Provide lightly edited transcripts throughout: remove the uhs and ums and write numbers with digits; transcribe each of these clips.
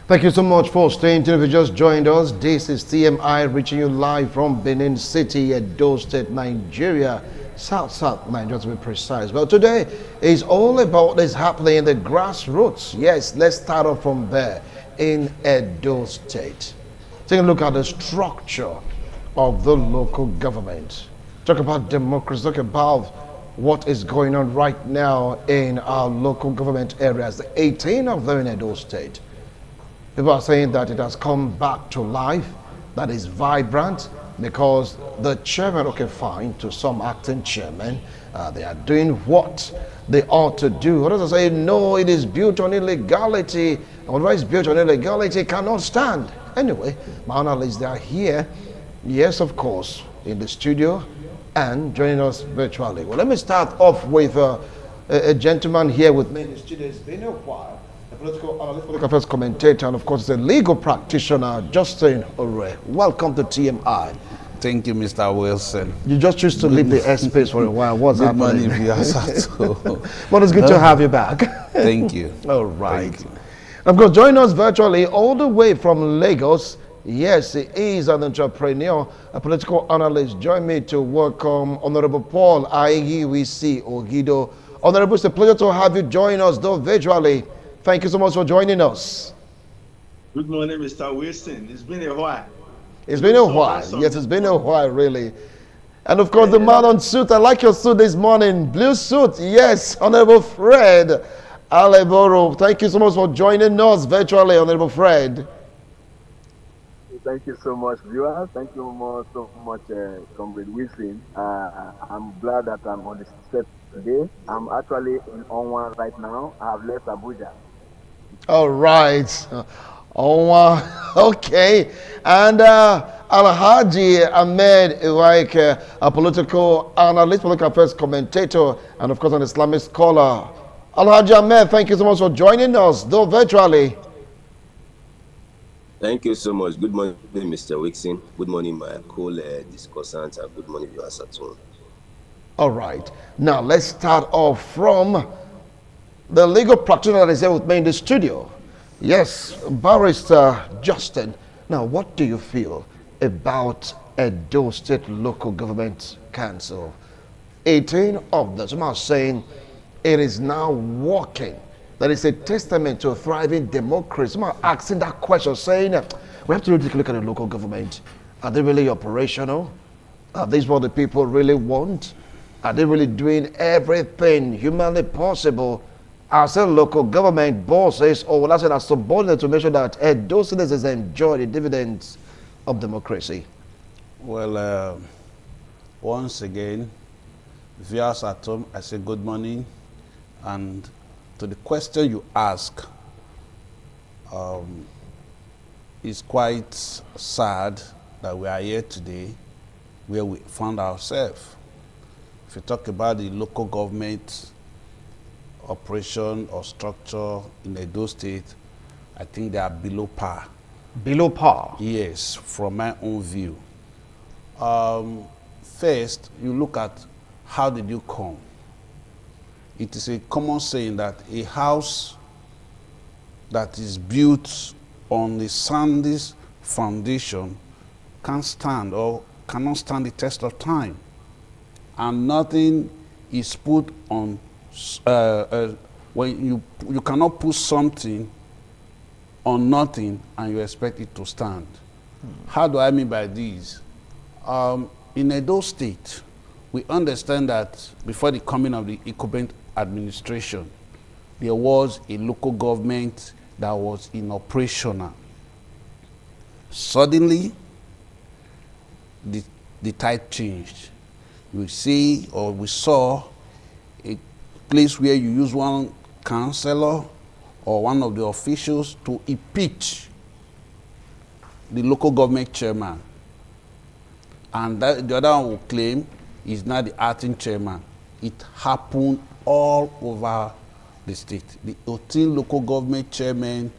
Thank you so much for staying tuned. If you just joined us, this is TMI reaching you live from Benin City, Edo State, Nigeria. South Nigeria to be precise. Well, today is all about what's happening in the grassroots. Yes, let's start off from there in Edo State. Take a look at the structure of the local government. Talk about democracy, talk about what is going on right now in our local government areas, the 18 of them in Edo State. People are saying that it has come back to life, that is vibrant, because the chairman, okay, fine, to some acting chairman, they are doing what they ought to do. Others are saying, no, it is built on illegality, and whatever is built on illegality cannot stand. Anyway, my analysts, they are here, yes, of course, in the studio, and joining us virtually. Well, let me start off with a gentleman here with me in the studio. It's been a while. Political analyst, political affairs commentator, and of course the legal practitioner, Justin Ore. Welcome to TMI. Thank you, Mr. Wilson. You just choose to leave the airspace for a while. What's Good happening? morning, viewers. Well, it's good to have you back. Thank you. All right. Thank you. Of course, join us virtually all the way from Lagos. Yes, he is an entrepreneur, a political analyst. Join me to welcome Honorable Paul Aiyiwisi Ogido. Honorable, it's a pleasure to have you join us, though virtually. Thank you so much for joining us. Good morning, Mr. Wilson. It's been a while. It's been a while. Yes, it's been a while, really. And of course, the man on suit. I like your suit this morning. Blue suit. Yes, Honorable Fred Aleboro. Thank you so much for joining us virtually, Honorable Fred. Thank you so much, viewers. Thank you so much, Comrade Wilson. I'm glad that I'm on the set today. I'm actually in Onwa right now. I have left Abuja. All right. Okay. And Alhaji Ahmed Iwaike, a political analyst, political affairs commentator, and of course an Islamic scholar. Alhaji Ahmed, thank you so much for joining us, though virtually. Thank you so much. Good morning, Mr. Wilson. Good morning, my co-discussants, and good morning, viewers at home. All right. Now let's start off from the legal practitioner that is here with me in the studio. Yes, Barrister Justin. Now, what do you feel about Edo State Local Government Council? 18 of them. Some are saying it is now working. That is a testament to a thriving democracy. Some are asking that question, saying we have to really take a look at the local government. Are they really operational? Are these what the people really want? Are they really doing everything humanly possible as a local government bosses, or will I say as subordinate, to make sure that Edo citizens enjoy the dividends of democracy? Well, once again, viewers at home, I say good morning. And to the question you ask, it's quite sad that we are here today where we found ourselves. If you talk about the local government operation or structure in Edo State, I think they are below par. Below par? Yes, from my own view. First, you look at how did you come. It is a common saying that a house that is built on the soundest foundation can't stand or cannot stand the test of time. And nothing is put on, when you cannot put something on nothing and you expect it to stand. How do I mean by this? In Edo State, we understand that before the coming of the incumbent administration, there was a local government that was inoperational. Suddenly, the tide changed. We see, or we saw, a place where you use one councillor or one of the officials to impeach the local government chairman. And the other one will claim is not the acting chairman. It happened all over the state. The 18 local government chairmen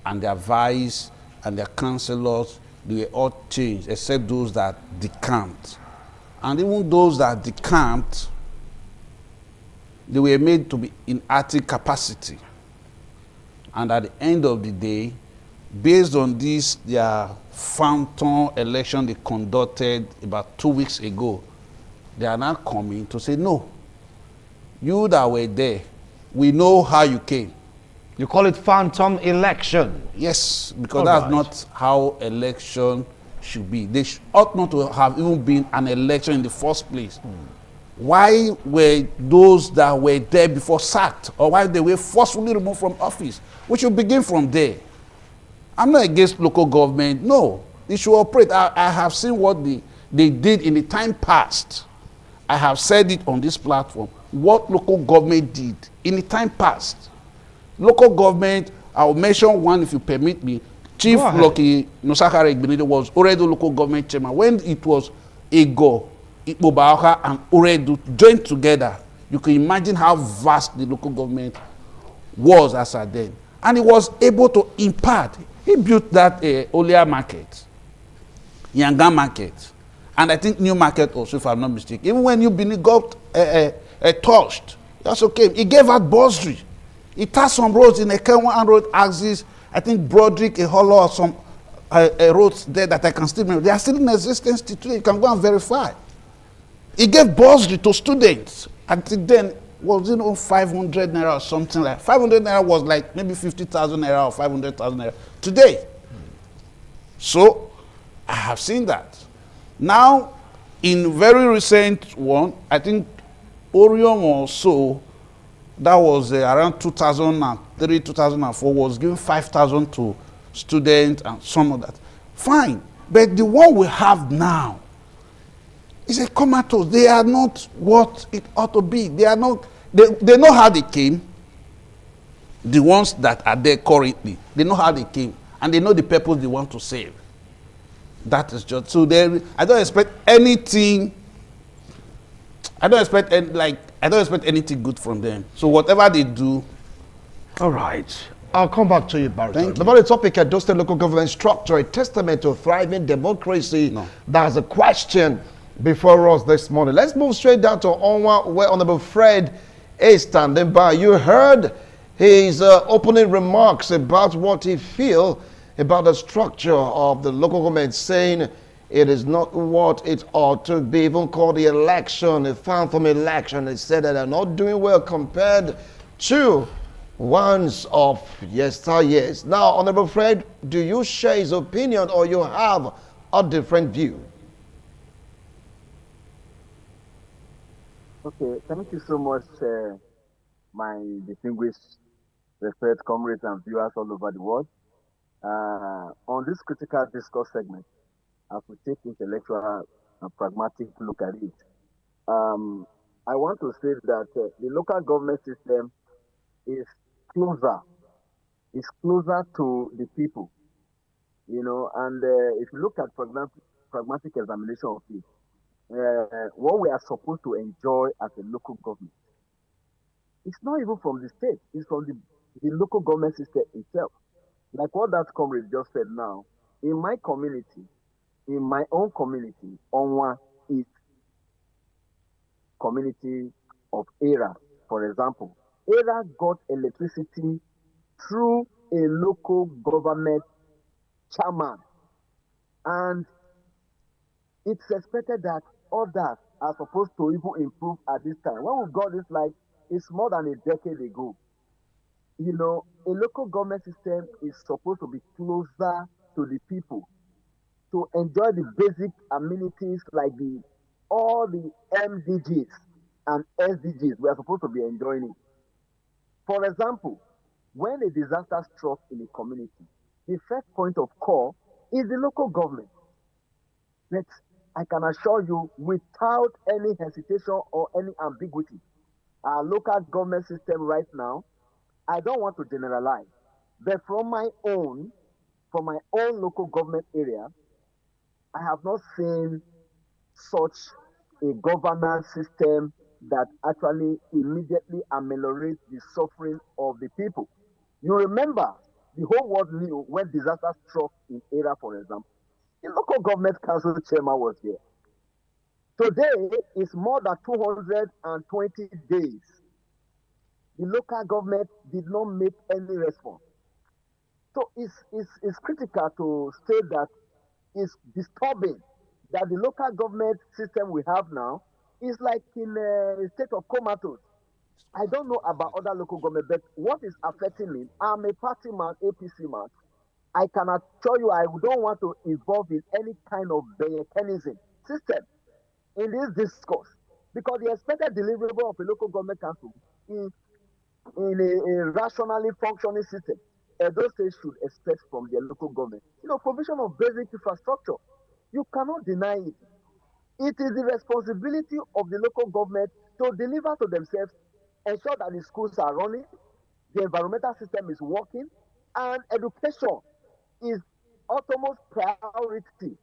and their vice and their councillors, they were all changed except those that decamped. And even those that decamped, they were made to be in acting capacity. And at the end of the day, based on this, their phantom election they conducted about 2 weeks ago, they are now coming to say, no, you that were there, we know how you came. You call it phantom election. Yes, because All that's right. not how election should be. They ought not to have even been an election in the first place. Why were those that were there before sacked, or why they were forcefully removed from office? We should begin from there. I'm not against local government. No, they should operate. I have seen what they did in the time past. I have said it on this platform. What local government did in the time past. Local government, I'll mention one if you permit me. Chief Lucky Nosakare Igbenide was Oredo local government chairman. When it was Ego, Ikpobaoka, and Oredo joined together, you can imagine how vast the local government was as at then. And he was able to impart. He built that Olia market, Yanga market, and I think New Market also, if I'm not mistaken. Even when New Benin got touched, he also came. He gave out bursary. He touched some roads in a Kenwan road axis. I think Broderick, a hollow, or some roads there that I can still remember. They are still in existence today. You can go and verify. He gave bursary to students. Until then, was 500 naira or something like 500 naira was like maybe 50,000 naira or 500,000 naira today. So I have seen that. Now, in very recent one, I think Orion or so, that was around 2003, 2004, was giving 5,000 to students and some of that. Fine. But the one we have now is a comatose. They are not what it ought to be. They are not, they know how they came. The ones that are there currently, they know how they came. And they know the purpose they want to serve. That is just, so I don't expect anything. I don't expect anything good from them. So whatever they do. All right. I'll come back to you, Barry. Thank you. About the topic, Edo State local government structure, a testament to thriving democracy. No. That's a question before us this morning. Let's move straight down to Onwa, where Honorable Fred is standing by. You heard his opening remarks about what he feels about the structure of the local government, saying it is not what it ought to be. Even called the election a phantom election. They said that they're not doing well compared to ones of yesteryears. Now, Honorable Fred, do you share his opinion or you have a different view? Okay, thank you so much, my distinguished, respected comrades and viewers all over the world. On this critical discourse segment, as we take intellectual and pragmatic look at it, I want to say that the local government system is closer, to the people, and if you look at pragmatic examination of it, what we are supposed to enjoy as a local government, it's not even from the state, it's from the local government system itself. Like what that comrade just said now, in my community, in my own community, Onwa is community of Era, for example. Era got electricity through a local government chairman, and it's expected that others are supposed to even improve at this time. When we got this, like, it's more than a decade ago. A local government system is supposed to be closer to the people to enjoy the basic amenities like all the MDGs and SDGs. We are supposed to be enjoying it. For example, when a disaster struck in a community, the first point of call is the local government. But I can assure you, without any hesitation or any ambiguity, our local government system right now, I don't want to generalize, but from my own local government area, I have not seen such a governance system that actually immediately ameliorates the suffering of the people. You remember, the whole world knew when disaster struck in Era, for example. The local government council chairman was here. Today is more than 220 days. The local government did not make any response. So it's critical to state that it's disturbing that the local government system we have now is like in a state of comatose. I don't know about other local government, but what is affecting me, I'm a party man, APC man. I can assure you I don't want to involve in any kind of mechanism system in this discourse because the expected deliverable of a local government council is in a rationally functioning system. Those states should expect from their local government. Provision of basic infrastructure. You cannot deny it. It is the responsibility of the local government to deliver to themselves, ensure that the schools are running, the environmental system is working, and education is utmost priority.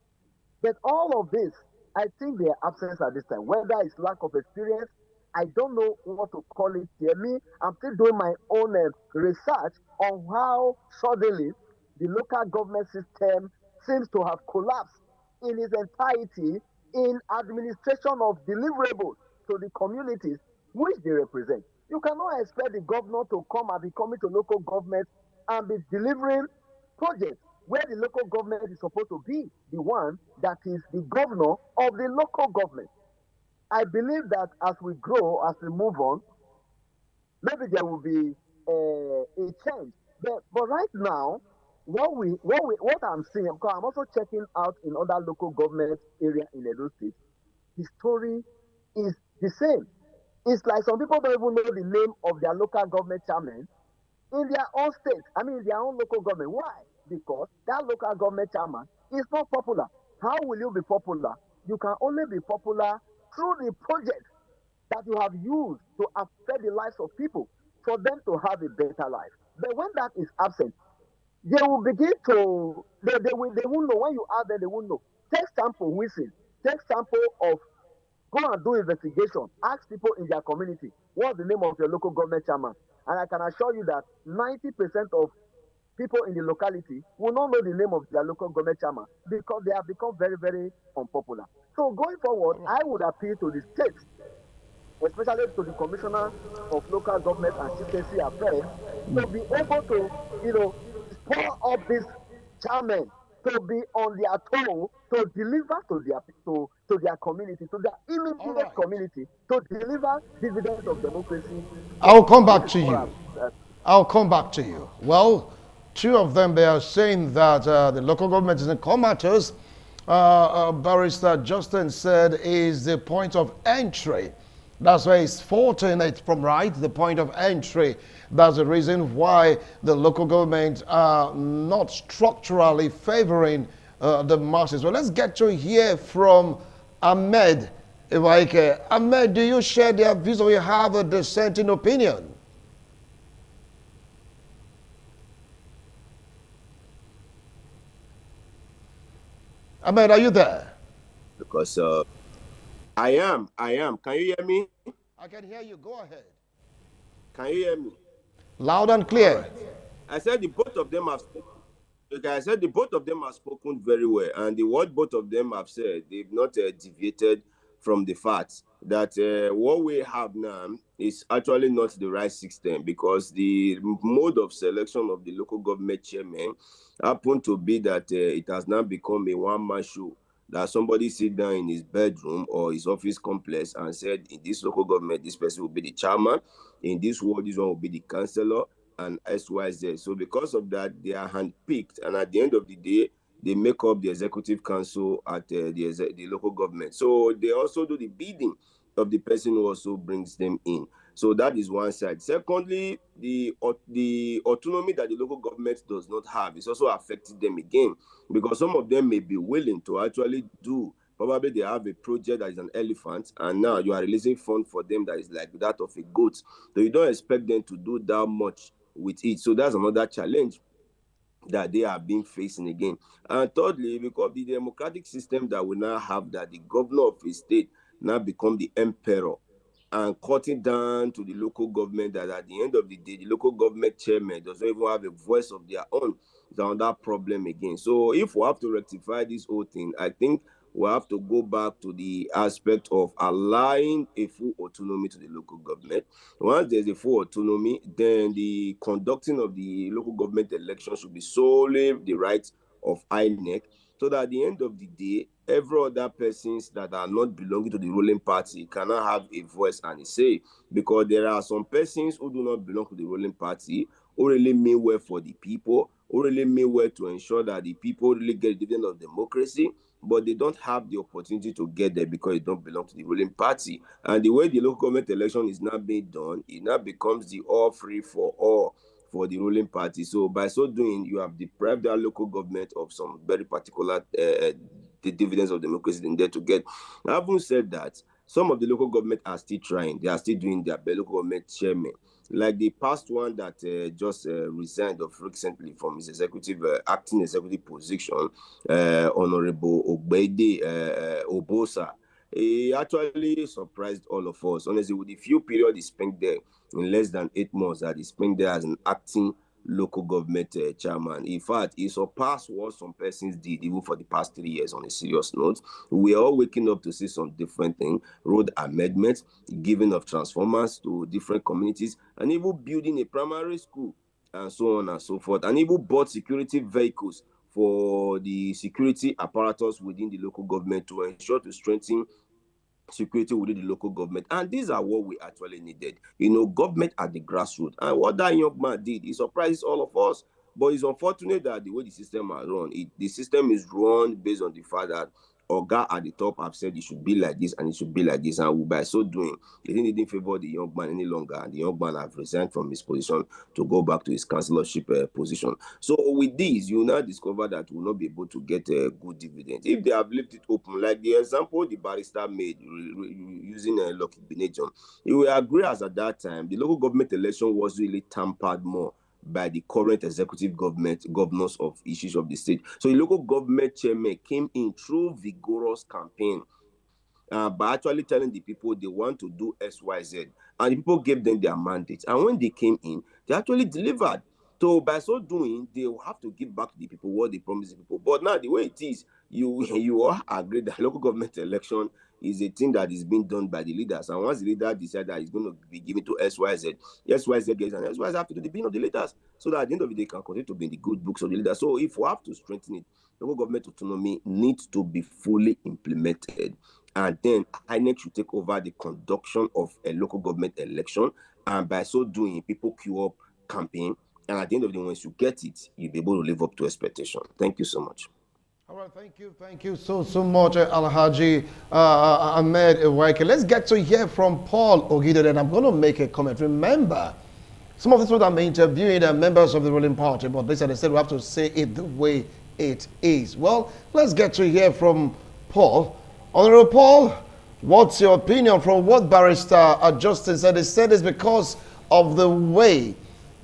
But all of this, I think they are absent at this time. Whether it's lack of experience, I don't know what to call it here. Me, I'm still doing my own research on how suddenly the local government system seems to have collapsed in its entirety in administration of deliverables to the communities which they represent. You cannot expect the governor to come and be coming to local government and be delivering projects where the local government is supposed to be the one that is the governor of the local government. I believe that as we grow, as we move on, maybe there will be a change. But right now, what I'm seeing, because I'm also checking out in other local government area in Edo State, the story is the same. It's like some people don't even know the name of their local government chairman in their own state, I mean, their own local government. Why? Because that local government chairman is not popular. How will you be popular? You can only be popular through the project that you have used to affect the lives of people for them to have a better life. But when that is absent, they will begin to they won't know. When you ask them, they won't know. Take sample Wilson, take sample of go and do investigation. Ask people in their community, what's the name of your local government chairman? And I can assure you that 90% of people in the locality will not know the name of their local government chairman because they have become very, very unpopular. So going forward, I would appeal to the states, especially to the commissioner of local government and chieftaincy affairs, to be able to, spur up this chairman to be on their toe to deliver to their community, to their All immediate right. community, to deliver dividends of democracy. I'll So come this back is to what you. I'm. I'll come back to you. Well, two of them, they are saying that the local government is in comatose. Barrister Justin said is the point of entry. That's why he's faulting it from right, the point of entry. That's the reason why the local government are not structurally favoring the masses. Well, let's get to hear from Ahmed. Ahmed, do you share their views or you have a dissenting opinion? Ahmed, are you there? Because I am. Can you hear me? I can hear you. Go ahead. Can you hear me? Loud and All clear. right. I said the both of them have Okay, I said the both of them have spoken very well, and the what both of them have said, they've not deviated from the fact that what we have now is actually not the right system because the mode of selection of the local government chairman happened to be that it has now become a one-man show. That somebody sit down in his bedroom or his office complex and said, in this local government, this person will be the chairman. In this ward, this one will be the councillor and XYZ. So because of that, they are handpicked, and at the end of the day, they make up the executive council at the local government. So they also do the bidding of the person who also brings them in. So that is one side. Secondly, the autonomy that the local government does not have is also affecting them again because some of them may be willing to actually do. Probably they have a project that is an elephant, and now you are releasing fund for them that is like that of a goat. So you don't expect them to do that much with it. So that's another challenge that they are being facing again. And thirdly, because the democratic system that we now have, that the governor of a state now become the emperor and cutting down to the local government, that at the end of the day, the local government chairman doesn't even have a voice of their own. Is another problem again. So if we have to rectify this whole thing, I think we have to go back to the aspect of allowing a full autonomy to the local government. Once there's a full autonomy, then the conducting of the local government election should be solely the right of INEC, so that at the end of the day, every other persons that are not belonging to the ruling party cannot have a voice and a say, because there are some persons who do not belong to the ruling party who really mean well for the people, who really mean well to ensure that the people really get the dividend of democracy, but they don't have the opportunity to get there because they don't belong to the ruling party. And the way the local government election is now being done, it now becomes the all free for all for the ruling party. So by so doing, you have deprived our local government of some very particular the dividends of democracy in there to get. Having said that, some of the local government are still trying. They are still doing their local government chairman. Like the past one that just resigned of recently from his executive acting executive position, Honorable Ogbede Obosa. He actually surprised all of us. Honestly, with the few period he spent there, in less than 8 months that he spent there as an acting local government chairman. In fact, he surpassed what some persons did even for the past 3 years. On a serious note, we are all waking up to see some different things: road amendments, giving of transformers to different communities, and even building a primary school, and so on and so forth, and even bought security vehicles for the security apparatus within the local government to ensure to strengthen security within the local government. And these are what we actually needed. Government at the grassroots. And what that young man did, he surprised all of us. But it's unfortunate that the way the system are run, the system is run based on the fact that Oga at the top have said it should be like this and it should be like this. And by so doing, they didn't favor the young man any longer. And the young man have resigned from his position to go back to his councillorship position. So with this, you now discover that we will not be able to get a good dividend. If they have left it open, like the example the barrister made using Lucky Benedict, you will agree as at that time, the local government election was really tampered more by the current executive governors of issues of the state. So the local government chairman came in through vigorous campaign by actually telling the people they want to do XYZ. And the people gave them their mandate. And when they came in, they actually delivered. So by so doing, they will have to give back to the people what they promised the people. But now the way it is, you all agree that local government election is a thing that is being done by the leaders. And once the leader decide that it's going to be given to XYZ, XYZ gets and XYZ have to do the bidding of the leaders, so that at the end of the day, can continue to be in the good books of the leaders. So if we have to strengthen it, local government autonomy needs to be fully implemented. And then INEC should take over the conduction of a local government election. And by so doing, people queue up, campaign. And at the end of the day, once you get it, you'll be able to live up to expectation. Thank you so much. All right, thank you so much, Alhaji Ahmed Iwaike. Let's get to hear from Paul Ogido, and I'm going to make a comment. Remember, some of the people that I'm interviewing are members of the ruling party, but they said we have to say it the way it is. Well, let's get to hear from Paul. Honorable Paul, what's your opinion from what Barrister Justin said? He said it's because of the way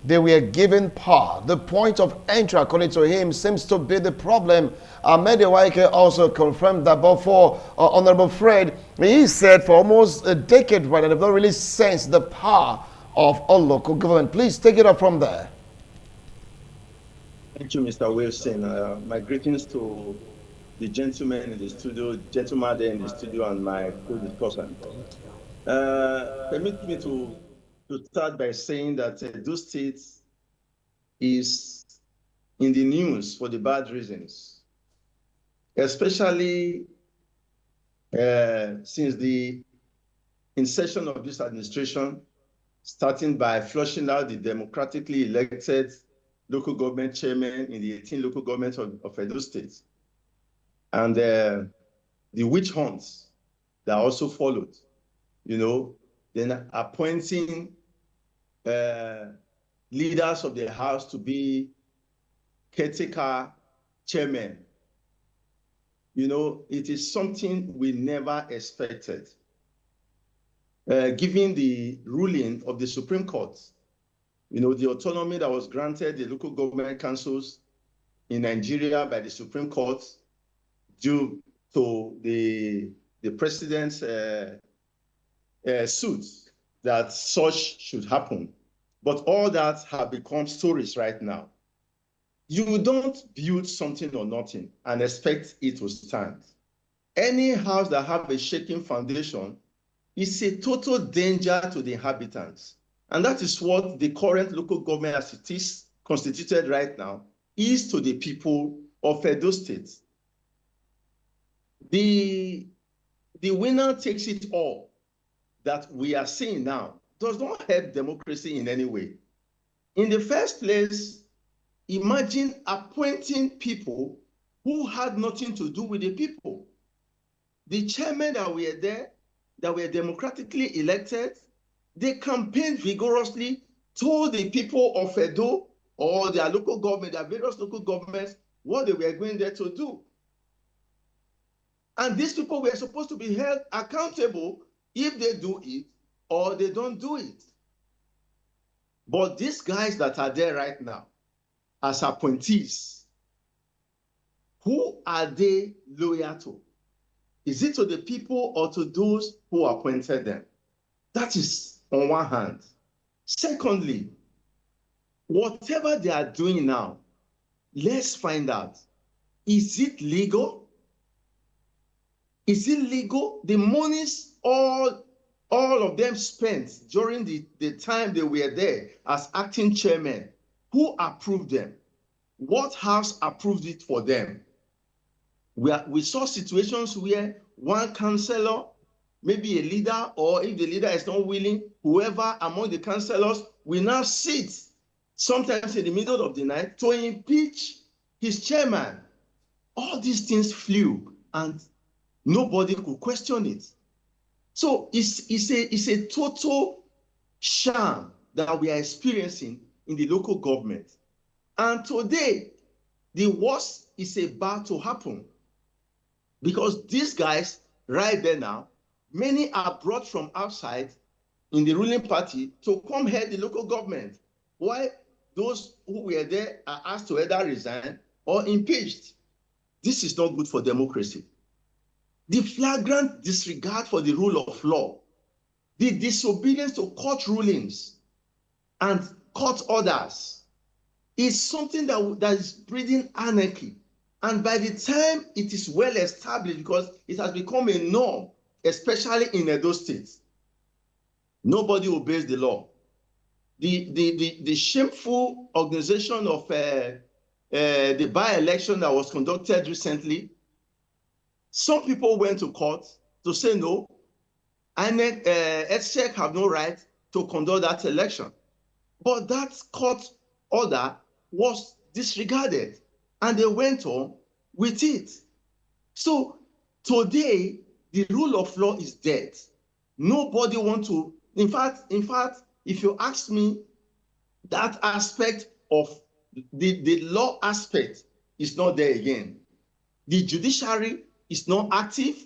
they were given power. The point of entry, according to him, seems to be the problem. Ahmed Iwaike also confirmed that, but for Honorable Fred, he said for almost a decade right, they've not really sensed the power of a local government. Please take it up from there. Thank you, Mr. Wilson. My greetings to the gentlemen in the studio, gentleman there in the studio, and my co-discussant. Permit me to start by saying that those states is in the news for the bad reasons, especially since the inception of this administration, starting by flushing out the democratically elected local government chairman in the 18 local governments of Edo State, and the witch hunts that also followed, then appointing leaders of the house to be caretaker chairman. It is something we never expected. Given the ruling of the Supreme Court, the autonomy that was granted the local government councils in Nigeria by the Supreme Court due to the president's suit that such should happen. But all that have become stories right now. You don't build something or nothing and expect it to stand. Any house that have a shaking foundation is a total danger to the inhabitants. And that is what the current local government as it is constituted right now is to the people of Edo State. The winner takes it all that we are seeing now does not help democracy in any way. In the first place, imagine appointing people who had nothing to do with the people. The chairmen that were there, that were democratically elected, they campaigned vigorously, told the people of Edo or their local government, their various local governments, what they were going there to do. And these people were supposed to be held accountable if they do it or they don't do it. But these guys that are there right now as appointees, who are they loyal to? Is it to the people or to those who appointed them? That is on one hand. Secondly, whatever they are doing now, let's find out, is it legal? Is it legal? The monies all of them spent during the time they were there as acting chairman, who approved them? What house approved it for them? We saw situations where one councillor, maybe a leader, or if the leader is not willing, whoever among the councillors will now sit sometimes in the middle of the night to impeach his chairman. All these things flew and nobody could question it. So it's a total sham that we are experiencing in the local government. And today, the worst is about to happen. Because these guys right there now, many are brought from outside in the ruling party to come head the local government. Why those who were there are asked to either resign or impeached. This is not good for democracy. The flagrant disregard for the rule of law, the disobedience to court rulings and court orders is something that is breeding anarchy. And by the time it is well established, because it has become a norm, especially in Edo State, nobody obeys the law. The shameful organization of the by-election that was conducted recently, some people went to court to say no, INEC, EDSEC have no right to conduct that election. But that court order was disregarded, and they went on with it. So today, the rule of law is dead. Nobody wants to, in fact, if you ask me, that aspect of the law aspect is not there again. The judiciary is not active.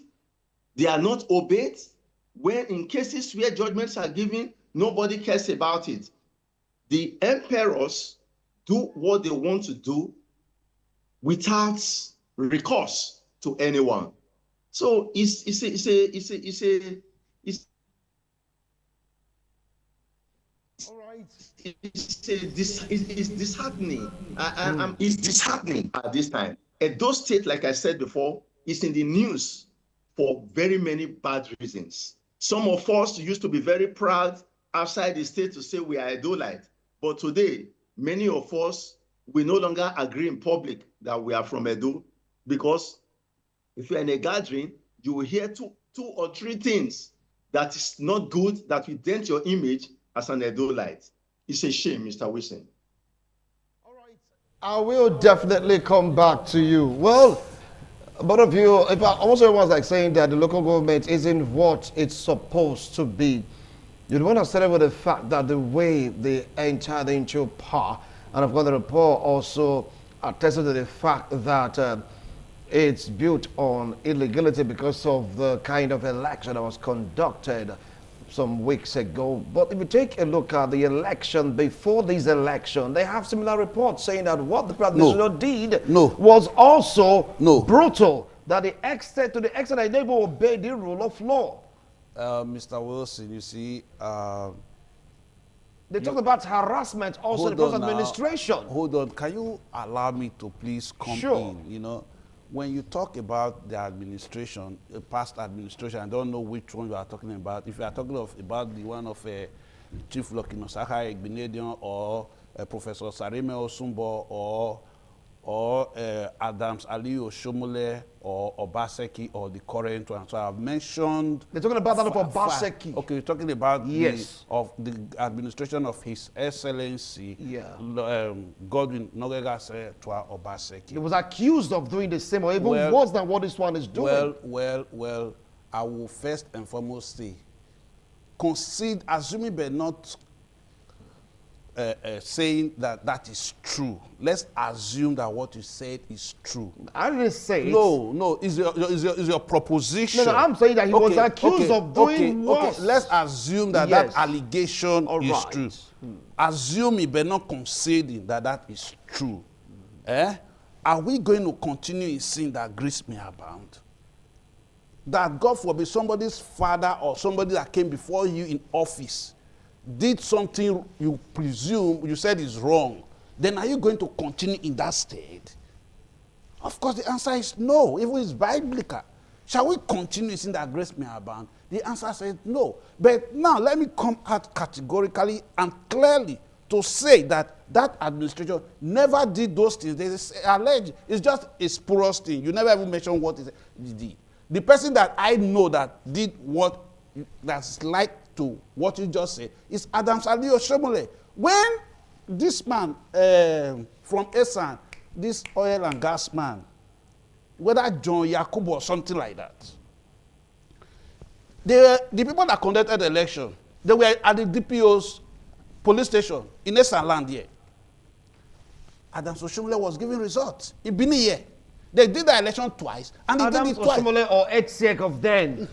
They are not obeyed. When in cases where judgments are given, nobody cares about it. The emperors do what they want to do without recourse to anyone. So it's disheartening. It's disheartening at this time. Edo State, like I said before, is in the news for very many bad reasons. Some of us used to be very proud outside the state to say we are Edolite, but today, many of us, we no longer agree in public that we are from Edo, because if you're in a gathering, you will hear two or three things that is not good, that will dent your image as an Edolite. It's a shame, Mr. Wilson. All right. I will definitely come back to you. Well, both of you, if I also was like saying that the local government isn't what it's supposed to be. You'd want to start with the fact that the way they entered into power, and I've got the report also attested to the fact that it's built on illegality because of the kind of election that was conducted some weeks ago. But if you take a look at the election before this election, they have similar reports saying that what the president did was also brutal, that to the extent that they will obey the rule of law. Mr. Wilson, you see, they talked about harassment also in the administration. Hold on, can you allow me to please come in? You know, when you talk about the administration, past administration, I don't know which one you are talking about. If you are talking about the one of Chief Lucky Nosaka Igbinedion or Professor Sarime Osumbo or Adams Aliyu Oshomole or Obaseki or the current one. So I've mentioned. They're talking about that of Obaseki. Okay, you're talking about yes. the administration of His Excellency Godwin Nogega Obaseki. He was accused of doing the same or even worse than what this one is doing. Well, I will first and foremost say, concede, assuming but not saying that is true. Let's assume that what you said is true. I didn't say it. No, is your proposition. No, I'm saying that he was accused of doing worse. Okay, let's assume that that allegation is true. Assume it, but not conceding that is true. Are we going to continue in sin that grace may abound? That God forbid somebody's father or somebody that came before you in office did something you presume you said is wrong, then are you going to continue in that state? Of course, the answer is no. Even it's biblical. Shall we continue in that grace may abound? The answer says no. But now let me come out categorically and clearly to say that that administration never did those things. They allege it's just a spurious thing. You never even mentioned what it did. The person that I know that did what that's like to what you just said is Adams Aliyu Oshomole. When this man from Esan, this oil and gas man, whether John Yakubu or something like that, the people that conducted the election, they were at the DPO's police station in Esan land here. Adams Oshomole was giving results. He been here. They did the election twice, and they did it twice. Oshomole or Etsiek of then.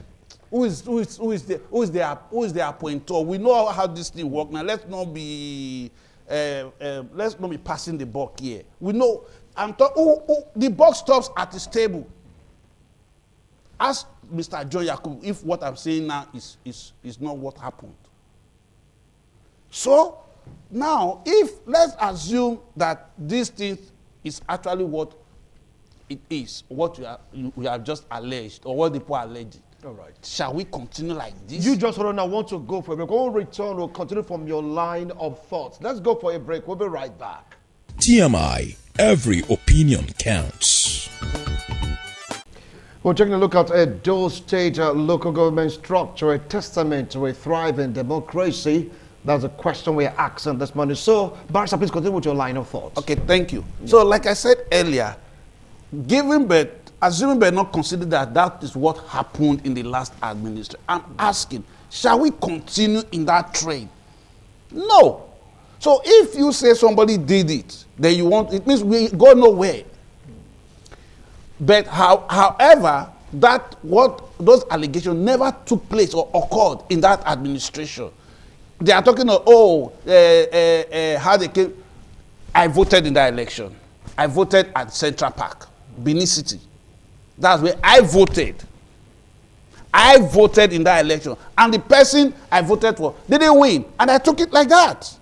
Who is the appointer? We know how this thing works now. Let's not be passing the buck here. We know. The buck stops at his table. Ask Mr. John Yakubu if what I'm saying now is not what happened. So now, let's assume that this thing is actually what it is, what we have just alleged, or what the people are alleging. All right. Shall we continue like this? You just want to want to go for a break. We'll return. We'll continue from your line of thoughts. Let's go for a break. We'll be right back. TMI, every opinion counts. We're taking a look at Edo State local government structure, a testament to a thriving democracy. That's a question we're asking this morning. So, Barrister, please continue with your line of thoughts. Okay, thank you. So, like I said earlier, assuming but not consider that is what happened in the last administration, I'm asking, shall we continue in that trade? No. So if you say somebody did it, then it means we go nowhere. But however, those allegations never took place or occurred in that administration. They are talking of, how they came. I voted in that election. I voted at Central Park, Benin City. That's where I voted. I voted in that election. And the person I voted for didn't win. And I took it like that.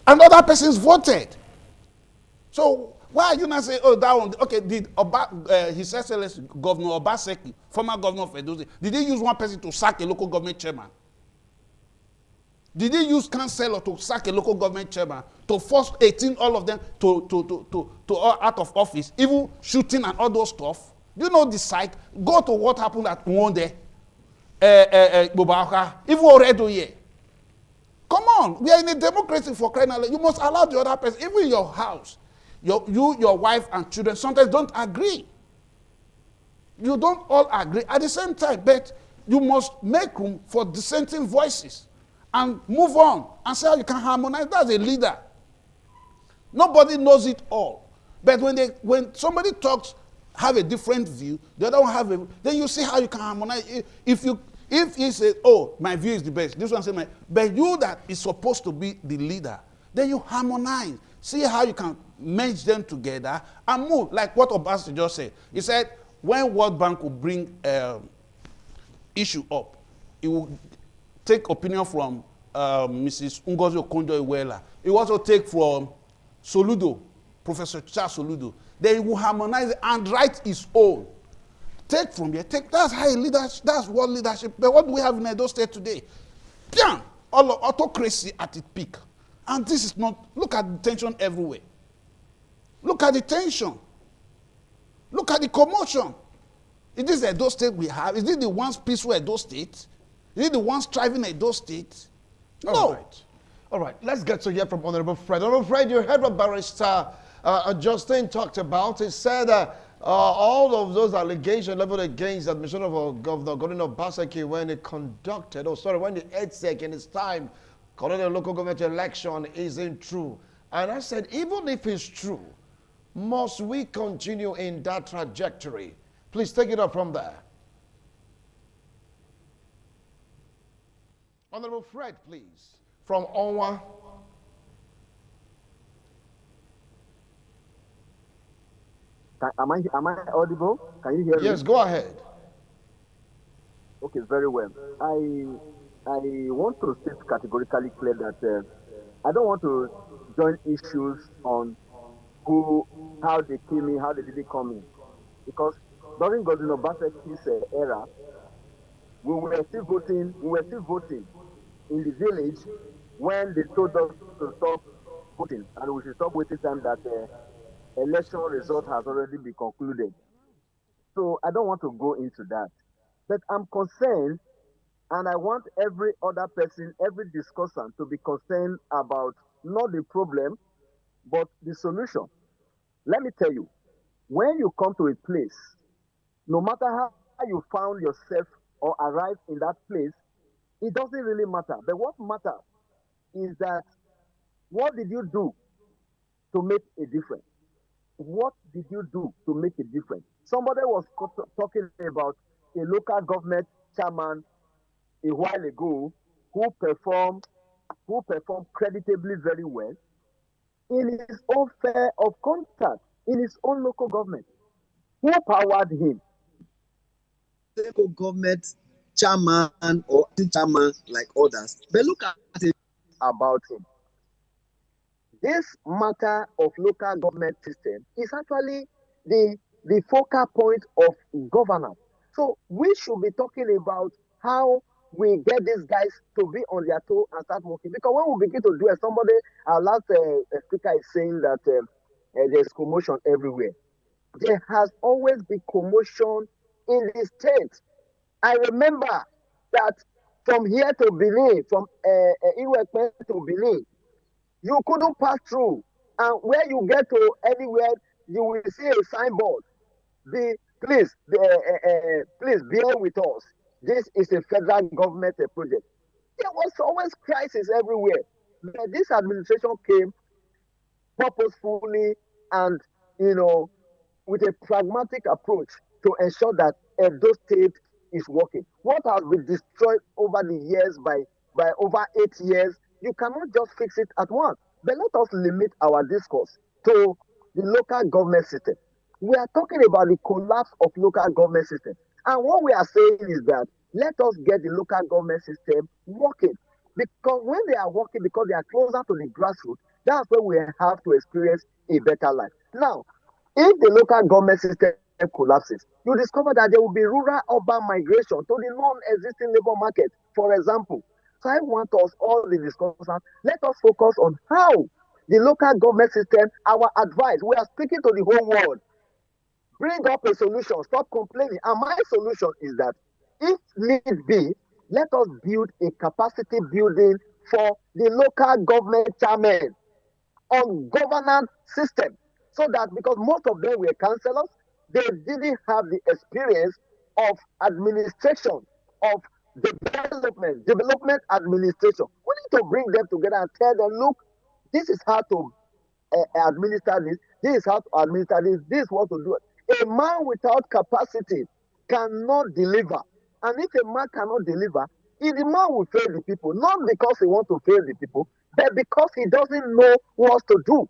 And other persons voted. So why are you not saying, that one? Okay, did His Excellency Governor Obaseki, former governor of Edo State, did he use one person to sack a local government chairman? Did he use councillor to sack a local government chairman, to force 18, all of them to out of office, even shooting and all those stuff? Do you know the site? Go to what happened at Mwonde, Bobaka, even already here. Come on, we are in a democracy for crying out loud. You must allow the other person, even in your house, your wife and children sometimes don't agree. You don't all agree at the same time, but you must make room for dissenting voices and move on and see how you can harmonize. That's a leader. Nobody knows it all. But when somebody talks, have a different view, the other one then you see how you can harmonize. If he says, my view is the best, this one says, but you that is supposed to be the leader, then you harmonize. See how you can merge them together and move. Like what Obasi just said. He said, when World Bank will bring issue up, it will take opinion from Mrs. Ngozi Okonjo-Iweala. It will also take from Soludo, Professor Charles Soludo. Then he will harmonize it and write his own. Take from here, take. That's how leadership. That's what leadership. But what do we have in Edo State today? Bam! All autocracy at its peak. And this is not. Look at the tension everywhere. Look at the tension. Look at the commotion. Is this Edo State we have? Is this the once peaceful Edo State? Is it the once thriving Edo State? No. All right. All right. Let's get to hear from Honorable Fred. Honorable Fred, you heard what Barrister Justin talked about. He said all of those allegations leveled against the administration of Governor Gordon Obaseki when he conducted, when the EDSEC in his time conducted a local government election isn't true. And I said, even if it's true, must we continue in that trajectory? Please take it up from there. Honorable Fred, please, from Onwa. Am I audible? Can you hear me? Yes, go ahead. Okay, very well. I want to state categorically clear that I don't want to join issues on how they came in, how they didn't come in, because during Gordon Obaseki's era, we were still voting in the village when they told us to stop voting and we should stop waiting time that election result has already been concluded. So I don't want to go into that. But I'm concerned, and I want every other person, every discussant to be concerned about not the problem, but the solution. Let me tell you, when you come to a place, no matter how you found yourself or arrived in that place, it doesn't really matter. But what matters is that what did you do to make a difference? What did you do to make a difference? Somebody was talking about a local government chairman a while ago who performed creditably very well in his own sphere of contact, in his own local government. Who powered him? Local government chairman or chairman like others. But look at it about him. This matter of local government system is actually the focal point of governance. So we should be talking about how we get these guys to be on their toe and start working. Because when we begin to do it, our last speaker is saying that there's commotion everywhere. There has always been commotion in the state. I remember that from here to Benin, from Iwepe to Benin, you couldn't pass through. And where you get to anywhere, you will see a signboard. Please bear with us. This is a federal government project. There was always crisis everywhere. But this administration came purposefully and, with a pragmatic approach to ensure that Edo State is working. What has been destroyed over the years by over 8 years, you cannot just fix it at once. But let us limit our discourse to the local government system. We are talking about the collapse of local government system. And what we are saying is that let us get the local government system working. Because when they are working, because they are closer to the grassroots, that's where we have to experience a better life. Now, if the local government system collapses, you discover that there will be rural-urban migration to the non-existing labor market, for example. So I want us, all the discussants, let us focus on how the local government system, our advice, we are speaking to the whole world. Bring up a solution, stop complaining. And my solution is that if need be, let us build a capacity building for the local government chairmen on governance system. So that because most of them were councillors, they didn't have the experience of administration, of development administration. We need to bring them together and tell them, look, this is how to administer this, this is how to administer this is what to do. A man without capacity cannot deliver. And if a man cannot deliver, the man will fail the people, not because he wants to fail the people, but because he doesn't know what to do.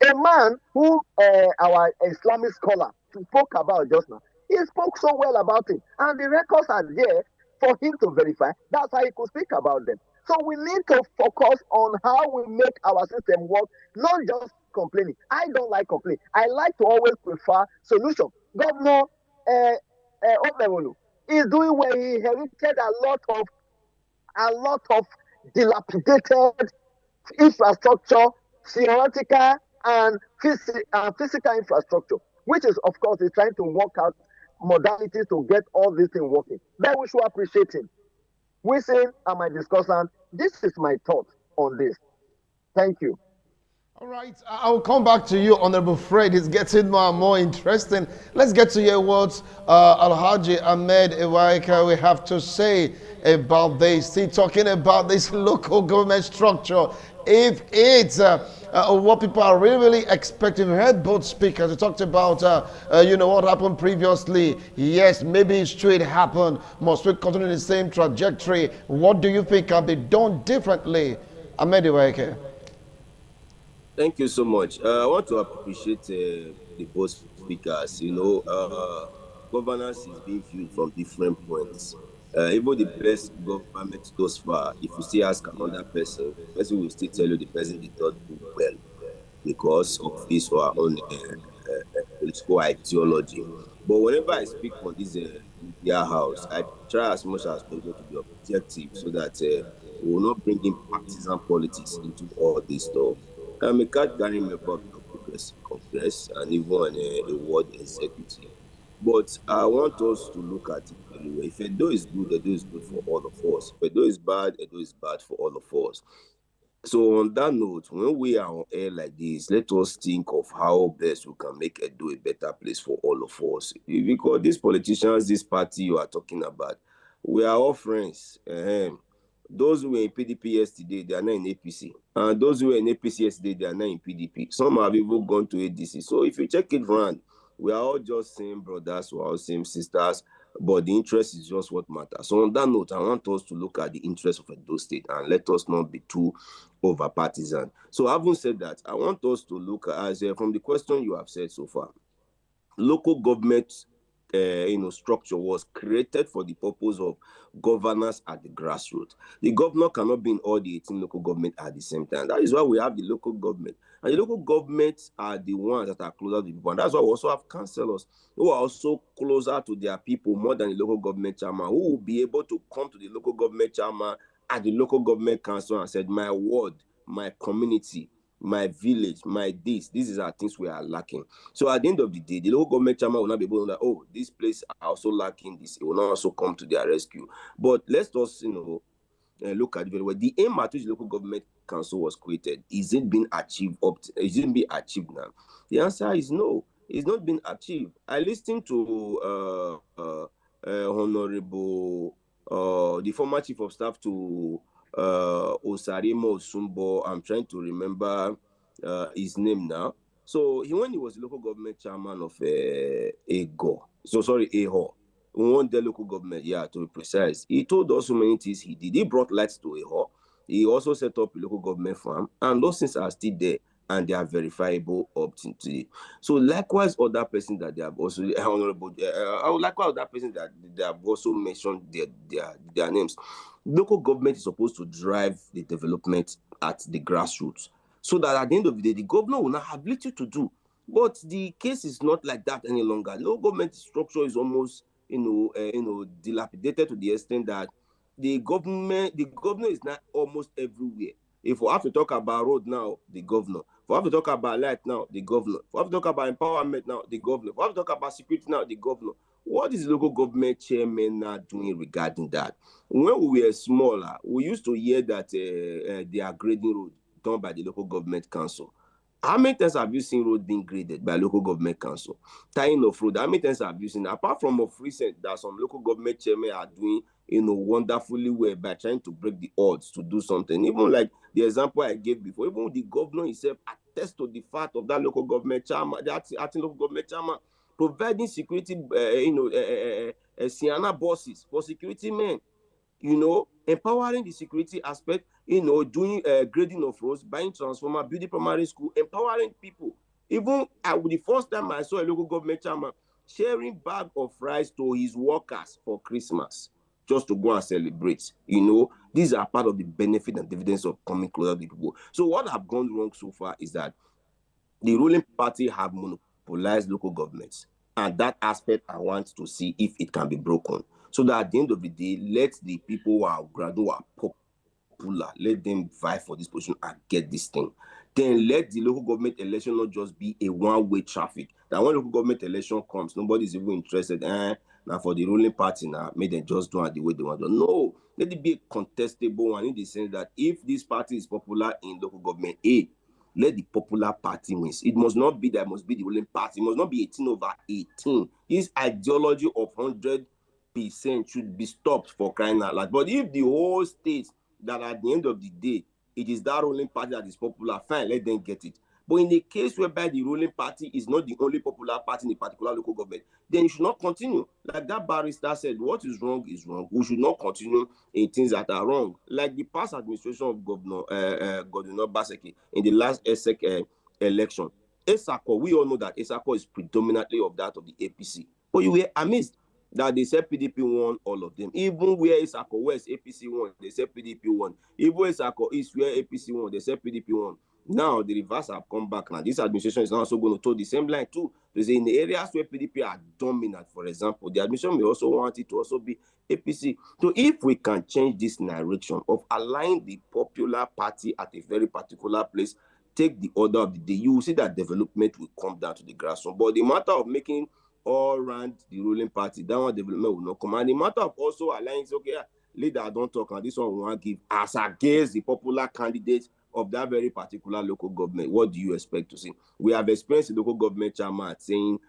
A man who our Islamic scholar spoke about just now, he spoke so well about it. And the records are there for him to verify. That's how he could speak about them. So we need to focus on how we make our system work, not just complaining. I don't like complaining. I like to always prefer solution. Governor Omewolu is doing well. He inherited a lot of dilapidated infrastructure, theoretical and physical infrastructure, which is, of course, he's trying to work out modalities to get all these things working. Then we should appreciate him. Wilson and my discussant, this is my thought on this. Thank you. All right, I'll come back to you, Honorable Fred. It's getting more and more interesting. Let's get to hear what Alhaji Ahmed Iwaika we have to say about this. Still talking about this local government structure. If it's what people are really expecting. We heard both speakers. We talked about, what happened previously. Yes, maybe it's true it happened. Must we continue the same trajectory? What do you think can be done differently? Ahmed Iwaika. Thank you so much. I want to appreciate the both speakers. Governance is being viewed from different points. Even the best government thus far, if you still ask another person, the person will still tell you the person did not do well because of his or her own political ideology. But whenever I speak on this media house, I try as much as possible to be objective so that we will not bring in partisan politics into all this stuff. I'm a category member of the Progressive Congress and even a ward executive. But I want us to look at it very well. If Edo is good, Edo is good for all of us. If Edo is bad, Edo is bad for all of us. So on that note, when we are on air like this, let us think of how best we can make Edo a better place for all of us. Because these politicians, this party you are talking about, we are all friends. Those who were in PDP yesterday, they are now in APC. And those who were in APC yesterday, they are now in PDP. Some have even gone to ADC. So if you check it around, we are all just same brothers, we are all same sisters, but the interest is just what matters. So on that note, I want us to look at the interest of Edo State and let us not be too over partisan. So having said that, I want us to look at, from the question you have said so far, local government structure was created for the purpose of governance at the grassroots. The governor cannot be in all the 18 local government at the same time. That is why we have the local government. And the local governments are the ones that are closer to the people. And that's why we also have councillors who are also closer to their people more than the local government chairman, who will be able to come to the local government chairman at the local government council and said, my ward, my community, my village, my this. These are things we are lacking. So at the end of the day, the local government chairman will not be able to oh, this place are also lacking this. It will not also come to their rescue. But let's just, look at it very well. The aim at which the local government council was created, is it being achieved? Is it being achieved now? The answer is no. It's not been achieved. I listened to Honorable, the former chief of staff to Osarimo Sumbo. I'm trying to remember his name now. So when he was the local government chairman of AHO, one day local government, to be precise, he told us so many things he did. He brought lights to AHO. He also set up a local government farm, and those things are still there and they are verifiable up to today. So likewise, other persons that they have also honorable, likewise other persons that they have also mentioned their names. Local government is supposed to drive the development at the grassroots, so that at the end of the day, the governor will not have little to do. But the case is not like that any longer. Local government structure is almost, dilapidated to the extent that the governor is not almost everywhere. If we have to talk about road now, the governor. If we have to talk about light now, the governor. If we have to talk about empowerment now, the governor. If we have to talk about security now, the governor. What is the local government chairman now doing regarding that? When we were smaller, we used to hear that they are grading road done by the local government council. How many times have you seen road being graded by local government council? Tying of road, how many times have you seen? Apart from of recent, that some local government chairmen are doing, wonderfully well by trying to break the odds to do something. Even like the example I gave before, even the governor himself attests to the fact of that local government chairman, that acting local government chairman, providing security, Sienna buses for security men. Empowering the security aspect, doing grading of roads, buying transformer, building primary school, empowering people. Even the first time I saw a local government chairman sharing bag of rice to his workers for Christmas, just to go and celebrate. These are part of the benefit and dividends of coming closer to the people. So what have gone wrong so far is that The ruling party have monopolized local governments, and that aspect I want to see if it can be broken, so that at the end of the day, let the people who are popular, let them vie for this position and get this thing. Then let the local government election not just be a one-way traffic. That when local government election comes, nobody's even interested. Now for the ruling party now, may they just do it the way they want to. No, let it be a contestable one in the sense that if this party is popular in local government A, let the popular party wins. It must not be that it must be the ruling party. It must not be 18 over 18. This ideology of 100% should be stopped for crying out loud. But if the whole state that at the end of the day, it is that ruling party that is popular, fine, let them get it. But in a case whereby the ruling party is not the only popular party in a particular local government, then you should not continue. Like that barrister said, what is wrong is wrong. We should not continue in things that are wrong. Like the past administration of Governor Baseki in the last ESEC election. ESACO, we all know that ESACO is predominantly of that of the APC. But you were amazed that they said PDP won all of them. Even where ESACO West, APC won, they said PDP won. Even ESACO East, where APC won, they said PDP won. Now the reverse have come back. Now this administration is now also going to toe the same line too. Because in the areas where PDP are dominant, for example, the administration may also want it to also be APC. So if we can change this narration of aligning the popular party at a very particular place, take the order of the day, you will see that development will come down to the grassroots. But the matter of making all around the ruling party, that one development will not come. And the matter of also aligning, okay, leader don't talk, and this one will not give as against the popular candidate of that very particular local government. What do you expect to see? We have experienced the local government chairman saying,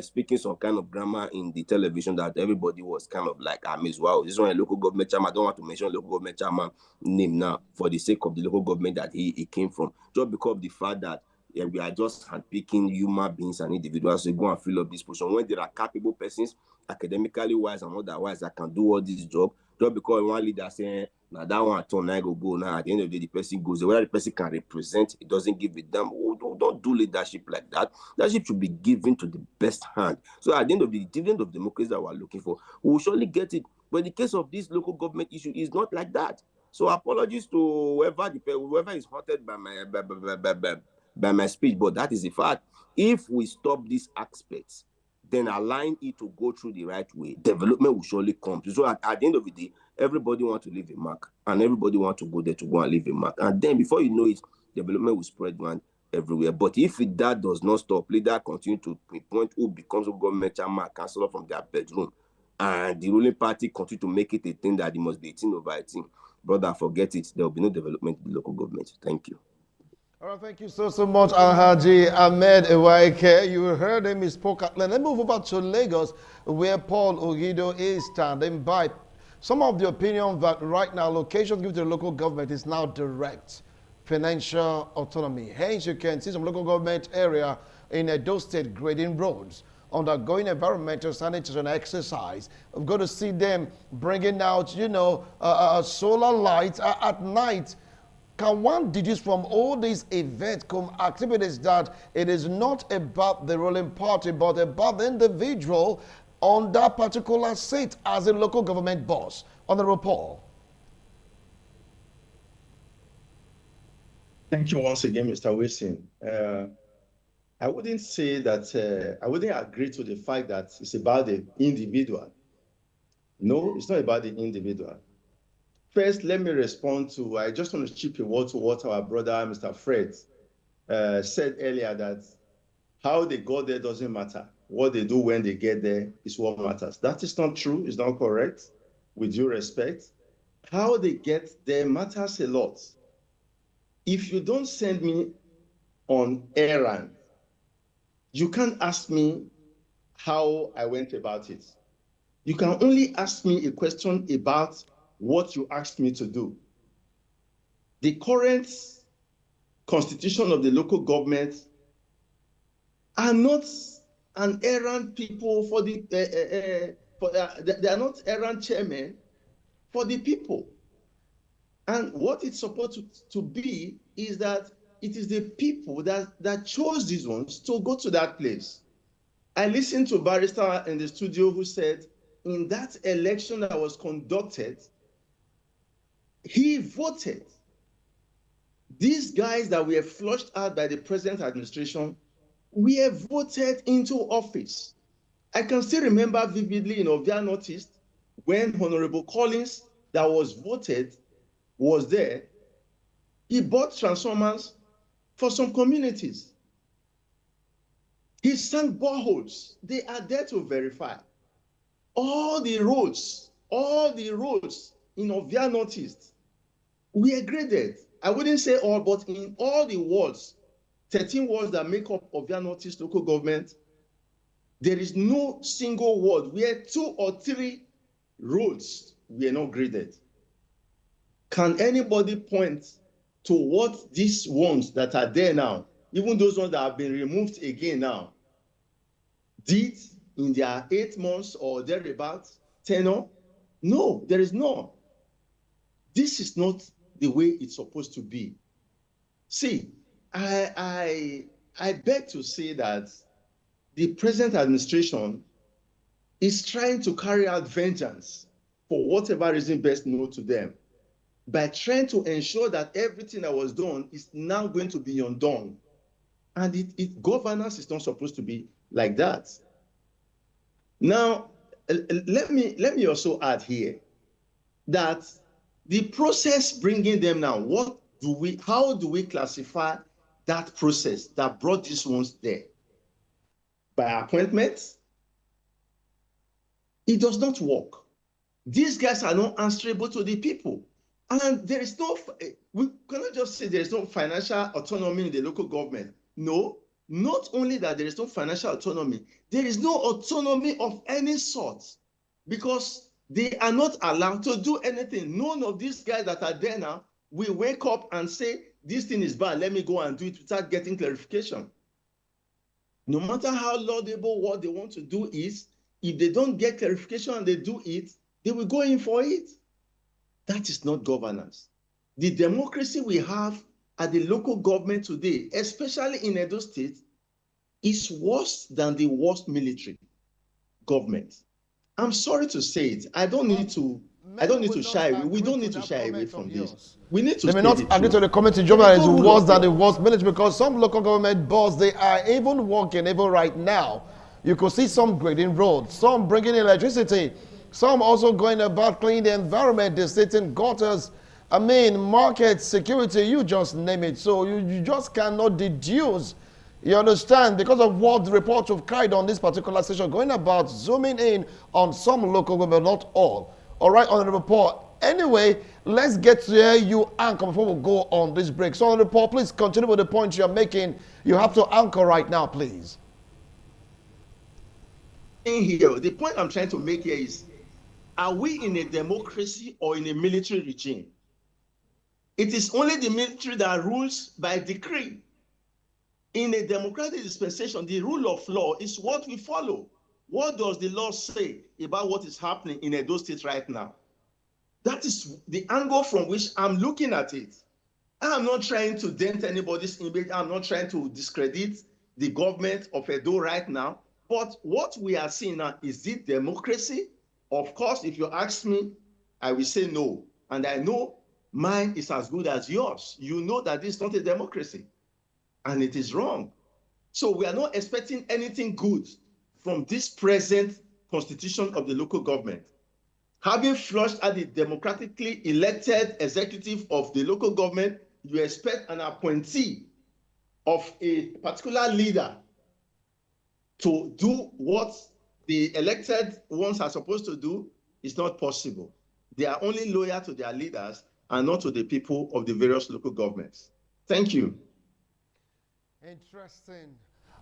speaking some kind of grammar in the television that everybody was kind of like, amazed. Wow, this one a local government chairman. I don't want to mention local government chairman name now for the sake of the local government that he came from, just because of the fact that we are just handpicking human beings and individuals to go and fill up this position when there are capable persons, academically wise and otherwise, that can do all this job. Just because one leader saying, now that one turn I go now, at the end of the day, the person goes. Whether the person can represent, it doesn't give a damn. Don't do leadership like that. Leadership should be given to the best hand. So at the end of the dividend of democracy that we're looking for, we will surely get it. But in the case of this local government issue, is not like that. So apologies to whoever is haunted by my speech, but that is the fact. If we stop these aspects, then align it to go through the right way, development will surely come. So at the end of the day, everybody wants to leave a mark, and everybody wants to go there to go and leave a mark. And then before you know it, development will spread around everywhere. But if that does not stop, leader continue to pinpoint who becomes a government chairman, councillor from their bedroom, and the ruling party continue to make it a thing that it must be 18 over 18, brother, forget it. There will be no development in the local government. Thank you. All right, thank you so much, Alhaji Ahmed Ewaike. You heard him, he spoke at length. Let's move over to Lagos, where Paul Ogido is standing by. Some of the opinion that right now, location given to the local government is now direct financial autonomy. Hence, you can see some local government area in Edo State grading roads, undergoing environmental sanitation exercise. I'm going to see them bringing out, solar lights at night. Can one deduce from all these events, activities, that it is not about the ruling party, but about the individual on that particular seat as a local government boss? Honorable Paul. Thank you once again, Mr. Wilson. I wouldn't say that, I wouldn't agree to the fact that it's about the individual. No, it's not about the individual. First, let me respond to, I just want to chip a word to what our brother, Mr. Fred, said earlier, that how they got there doesn't matter. What they do when they get there is what matters. That is not true. It's not correct, with due respect. How they get there matters a lot. If you don't send me on errand, you can't ask me how I went about it. You can only ask me a question about what you asked me to do. The current constitution of the local government are not an errand people for the, they are not errand chairmen for the people. And what it's supposed to be is that it is the people that chose these ones to go to that place. I listened to a barrister in the studio who said, in that election that was conducted, he voted These guys that were flushed out by the present administration were voted into office. I can still remember vividly in Ovia Northeast when Honorable Collins, that was voted, was there. He bought transformers for some communities. He sank boreholes. They are there to verify. All the roads in Ovia Northeast were graded. I wouldn't say all, but in all the wards, 13 wards that make up Ovia Northeast local government, there is no single ward where 2 or 3 roads were not graded. Can anybody point to what these ones that are there now, even those ones that have been removed again now, did in their 8 months or thereabouts tenure? No, there is none. This is not the way it's supposed to be. See, I beg to say that the present administration is trying to carry out vengeance for whatever reason best known to them by trying to ensure that everything that was done is now going to be undone. And governance is not supposed to be like that. Now, let me also add here that the process bringing them now, how do we classify that process that brought these ones there? By appointment? It does not work. These guys are not answerable to the people. And there is no, we cannot just say there is no financial autonomy in the local government. No, not only that there is no financial autonomy, there is no autonomy of any sort because they are not allowed to do anything. None of these guys that are there now will wake up and say, this thing is bad, let me go and do it without getting clarification. No matter how laudable what they want to do is, if they don't get clarification and they do it, they will go in for it. That is not governance. The democracy we have at the local government today, especially in Edo State, is worse than the worst military government. I'm sorry to say it. I don't need to shy away. We don't need to shy away from this. We need to. They may not agree to the comment in Juba is worse than the worst military because some local government boards, they are even working even right now. You could see some grading roads, some bringing electricity, some also going about cleaning the environment, deserting gutters. I mean, market security, you just name it. So you just cannot deduce, you understand, because of what the reports have carried on this particular session, going about zooming in on some local government, not all. All right, on the report. Anyway, let's get to where you anchor before we go on this break. So on the report, please continue with the points you're making. You have to anchor right now, please. In here, the point I'm trying to make here is, are we in a democracy or in a military regime? It is only the military that rules by decree. In a democratic dispensation, the rule of law is what we follow. What does the law say about what is happening in Edo State right now? That is the angle from which I'm looking at it. I'm not trying to dent anybody's image. I'm not trying to discredit the government of Edo right now. But what we are seeing now, is it democracy? Of course, if you ask me, I will say no. And I know mine is as good as yours. You know that this is not a democracy. And it is wrong. So we are not expecting anything good from this present constitution of the local government. Having flushed at the democratically elected executive of the local government, you expect an appointee of a particular leader to do what the elected ones are supposed to do. Is not possible. They are only loyal to their leaders and not to the people of the various local governments. Thank you. Interesting.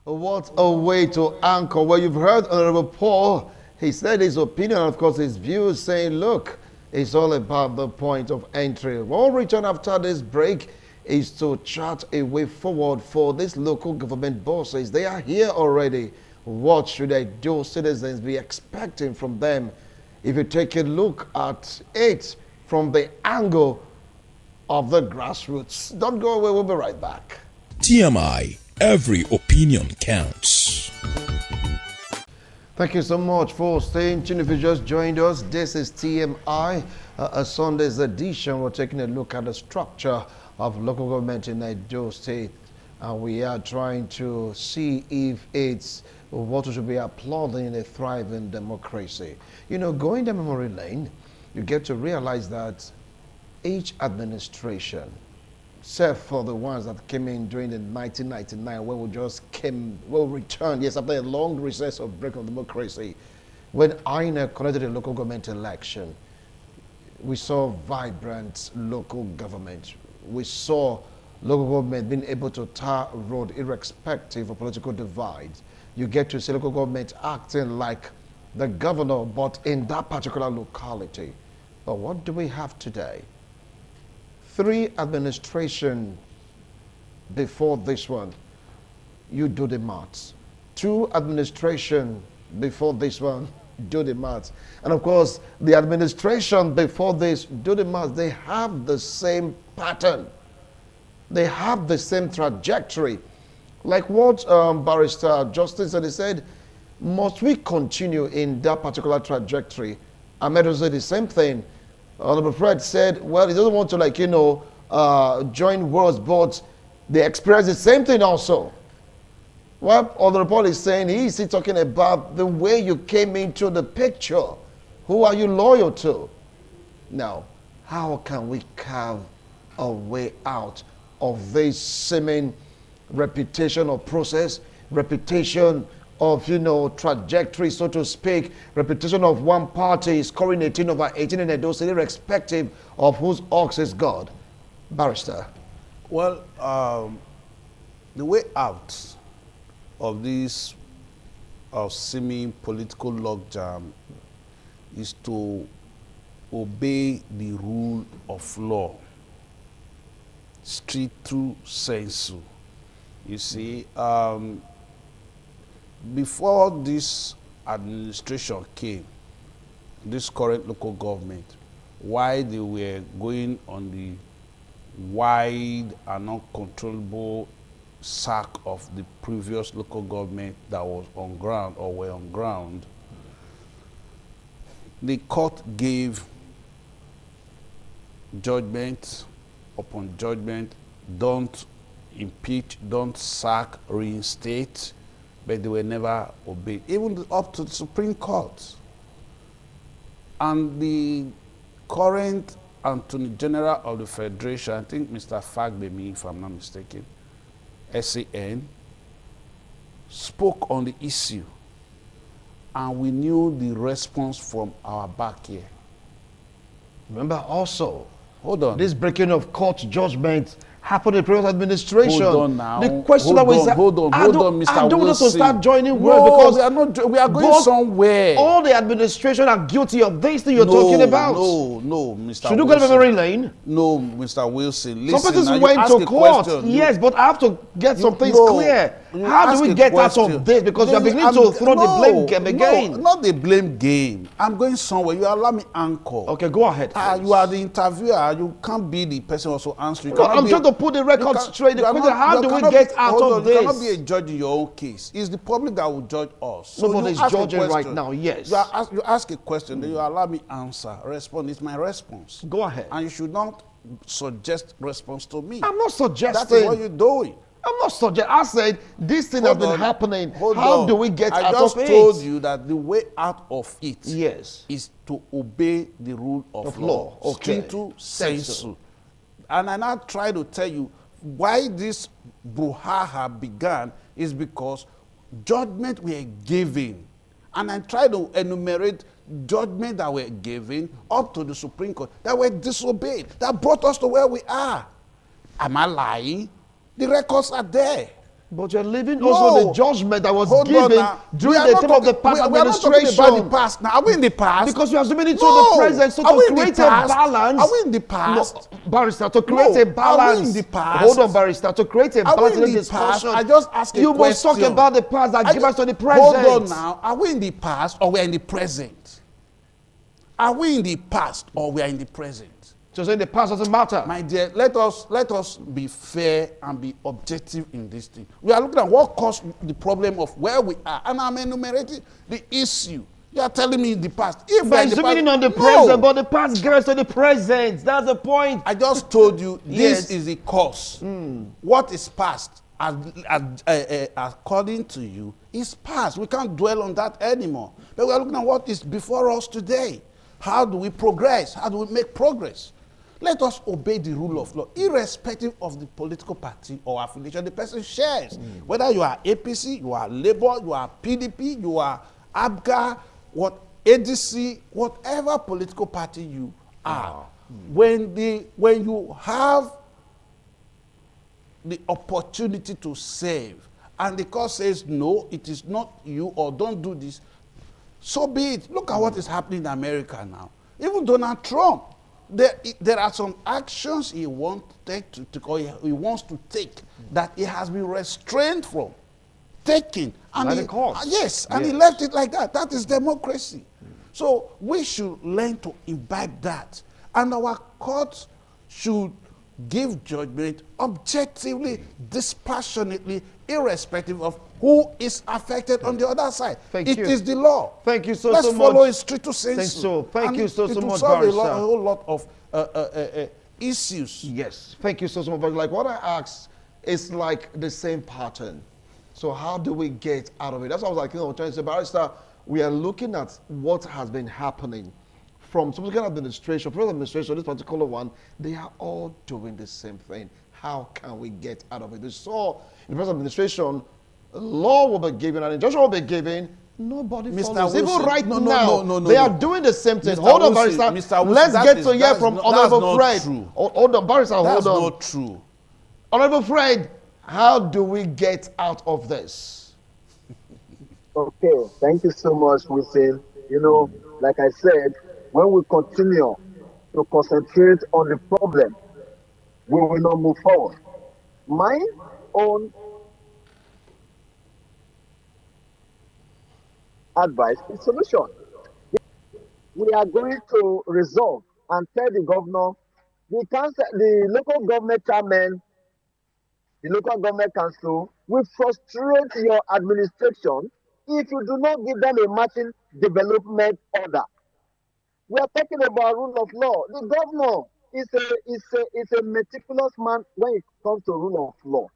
What a way to anchor. Well, you've heard Honorable Paul. He said his opinion, of course, his views, saying, look, it's all about the point of entry. We'll return after this break is to chart a way forward for these local government bosses. They are here already. What should I do? Citizens be expecting from them? If you take a look at it from the angle of the grassroots. Don't go away. We'll be right back. TMI, every opinion counts. Thank you so much for staying tuned. If you just joined us, this is TMI, a Sunday's edition. We're taking a look at the structure of local government in Edo State. And we are trying to see if it's what we should be applauding in a thriving democracy. You know, going down memory lane, you get to realize that each administration, except for the ones that came in during the 1999, when we just returned, yes, after a long recess of break of democracy, when INEC conducted a local government election, we saw vibrant local government. We saw local government being able to tar road irrespective of political divides. You get to see local government acting like the governor, but in that particular locality. But what do we have today? 3 administration before this one, you do the maths. 2 administration before this one, do the maths. And of course, the administration before this, do the maths. They have the same pattern. They have the same trajectory. Like what Barrister Justice said, he said, must we continue in that particular trajectory? Ahmed said the same thing. Honorable Fred said, well, he doesn't want to join words, but they experience the same thing also. What Honorable Paul is saying, he is talking about the way you came into the picture. Who are you loyal to? Now, how can we carve a way out of this seeming reputation of process, reputation of, trajectory, so to speak, reputation of one party scoring 18/18 in Edo State, irrespective of whose ox is God? Barrister. Well, the way out of this semi-political logjam is to obey the rule of law, stricto sensu. You see, before this administration came, this current local government, why they were going on the wide and uncontrollable sack of the previous local government that was on ground or were on ground, the court gave judgment upon judgment, don't impeach, don't sack, reinstate, but they were never obeyed, even up to the Supreme Court. And the current Attorney General of the Federation, I think Mr. Fagbemi, if I'm not mistaken, SAN, spoke on the issue, and we knew the response from our back here. Remember also, hold on, this breaking of court judgment happened in the previous administration. Hold on now. The question hold was, on, Mr. I don't Wilson. want us to start joining no, words because we are not. We are going somewhere. All the administration are guilty of this thing you're talking about. No, Mr. Should you Wilson. go to memory lane? No, Mr. Wilson. Listen, some persons now went to court. Question. Yes, but I have to get some things clear. How do we get out of this? Because you're beginning to throw the blame game again. No, not the blame game. I'm going somewhere. You allow me anchor. Okay, go ahead. You are the interviewer. You can't be the person also answering. No, I'm trying to put the record straight. The question, how do we get out of this? You cannot be a judge in your own case. It's the public that will judge us. So nobody's judging right now, yes. You ask a question, then you allow me answer. Respond. It's my response. Go ahead. And you should not suggest response to me. I'm not suggesting. That is what you're doing. I'm not suggesting. I said this thing has been happening. How do we get out of it? I just told you that the way out of it is to obey the rule of law. Okay. Stricto sensu. And I now try to tell you why this brouhaha began is because judgment were given. And I try to enumerate judgment that were given up to the Supreme Court that were disobeyed, that brought us to where we are. Am I lying? The records are there. But you're leaving also the judgment that was given during the time of the past administration. We are not talking about the past now. Are we in the past? Because you are assuming it to the present, so to create a balance. Are we in the past? No, Barrister, to create a balance. Are we in the past? Hold on, Barrister, to create a balance in the discussion. I just ask a question. You must talk about the past that gives us to the present. Hold on now. Are we in the past or we are in the present? Are we in the past or we are in the present? So saying the past doesn't matter. My dear, let us be fair and be objective in this thing. We are looking at what caused the problem of where we are. And I'm enumerating the issue. You are telling me in the past. If we By are in the zooming past, in on the no. present, but the past gets to the present. That's the point. I just told you this Yes. is the course. What is past, according to you, is past. We can't dwell on that anymore. But we are looking at what is before us today. How do we progress? How do we make progress? Let us obey the rule of law, irrespective of the political party or affiliation the person shares. Whether you are APC, you are Labour, you are PDP, you are ABGA, what ADC, whatever political party you are. When you have the opportunity to save, and the court says no, it is not you, or don't do this, so be it. Look at what is happening in America now. Even Donald Trump, there are some actions he wants to take, or he wants to take that he has been restrained from taking. By the courts. Yes, and he Yes. left it like that. That is democracy. So we should learn to imbibe that. And our courts should give judgment objectively, dispassionately, irrespective of who is affected on the other side. Thank It you. is the law. Thank you so Let's much. follow it stricto sensu. Thank so. Thank And you so it will much, solve a Barrister. whole lot of issues. Yes, thank you so much. But like what I asked is like the same pattern. So how do we get out of it? That's why I was like, trying to say, Barrister, we are looking at what has been happening from some kind of administration, from administration, this particular one, they are all doing the same thing. How can we get out of it? We saw in the present administration, a law will be given, an injunction will be given. Nobody Mr. follows. Even Wilson, right no, now, they are doing the same thing. Hold on, Wilson, Barrister. Mr. Wilson, Let's that get is- to hear that's from not- Honorable that's not Fred. true. Hold on, Barrister, That's hold on. not true. Honorable Fred, how do we get out of this? Okay, thank you so much, Wilson. Like I said, when we continue to concentrate on the problem, we will not move forward. My own advice is solution. We are going to resolve and tell the governor, the local government chairman, the local government council will frustrate your administration if you do not give them a matching development order. We are talking about rule of law. The governor is a meticulous man when it comes to rule of law.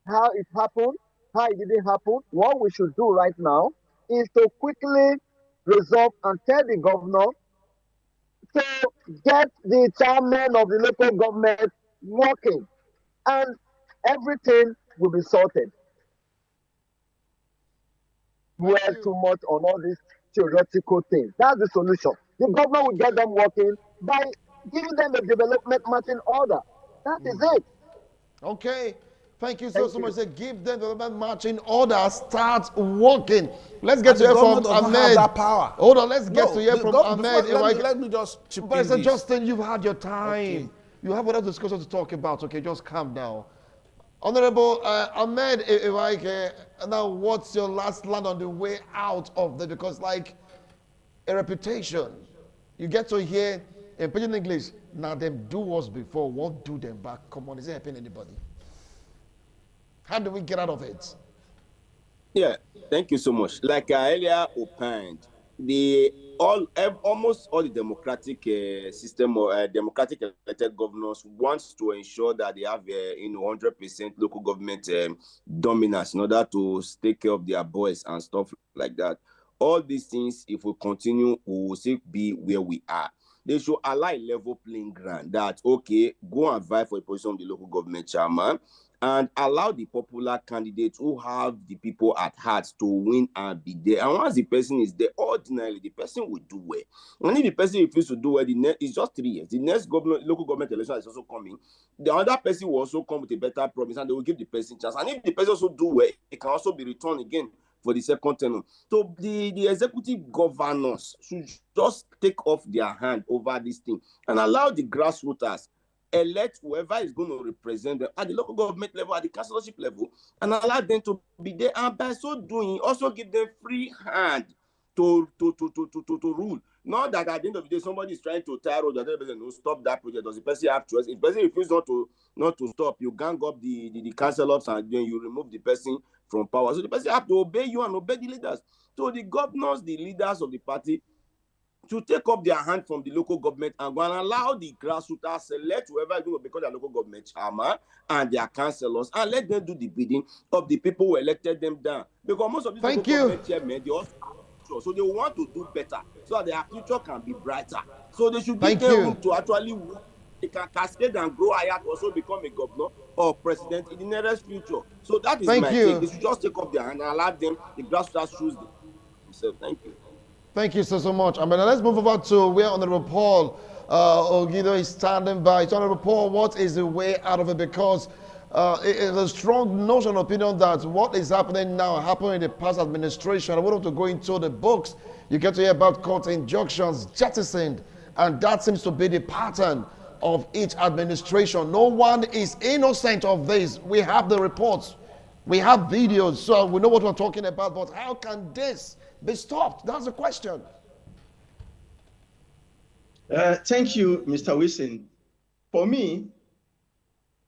How it happened, how it didn't happen, what we should do right now is to quickly resolve and tell the governor to get the chairman of the local government working, and everything will be sorted. Dwell too much on all these theoretical things. That's the solution. The governor will get them working by giving them a development matching order. That is it. Okay. Thank you Thank so you. much. Say, give them the development marching order. Start working. Let's get And to the hear from government does not have Ahmed. that power. Hold on. Let's get No, to hear the from gov- Ahmed. before- let me just chip in Barrister this. Justin, you've had your time. Okay. You have other discussion to talk about. Okay, just calm down. Honorable Ahmed, if I can, now what's your last line on the way out of that? Because like a reputation, you get to hear in pidgin English, now them do us before, won't do them back. Come on, is it helping anybody? How do we get out of it? Yeah, thank you so much. Like I earlier opined, almost all the democratic system or democratic elected governors wants to ensure that they have 100% local government dominance in order to take care of their boys and stuff like that. All these things, if we continue, we will still be where we are. They should allow a level playing ground that, okay, go and vie for a position of the local government chairman and allow the popular candidates who have the people at heart to win and be there. And once the person is there, ordinarily, the person will do well. And if the person refuses to do well, it's just 3 years. The next local government election is also coming. The other person will also come with a better promise and they will give the person chance. And if the person also do well, it can also be returned again for the second term. So the executive governors should just take off their hand over this thing and allow the grassroots elect whoever is going to represent them at the local government level, at the councillorship level, and allow them to be there. And by so doing, also give them free hand to rule. Not that at the end of the day, somebody is trying to tire road, the other person will stop that project. Does the person have choice? If the person refuses not to stop, you gang up the councillors and then you remove the person from power. So the person have to obey you and obey the leaders. So the governors, the leaders of the party, to take up their hand from the local government and go and allow the grassroots select whoever is going to become their local government chairman and their councillors, and let them do the bidding of the people who elected them down. Because most of these local Thank you. government chairmen, they also have future, so they want to do better so that their future can be brighter. So they should give Thank them you. room to actually work. They can cascade and grow higher to also become a governor or president in the nearest future. So that is Thank my take. you. They should just take up their hand and allow them, the grassroots choose themselves. Thank you. Thank you so much. Let's move over to where Honorable Paul Ogido is standing by. So, Honorable Paul, what is the way out of it? Because it is a strong notion opinion that what is happening now happened in the past administration. I want to go into the books. You get to hear about court injunctions jettisoned, and that seems to be the pattern of each administration. No one is innocent of this. We have the reports. We have videos, so we know what we're talking about. But how can this be stopped? That's the question. Thank you, Mr. Wilson. For me,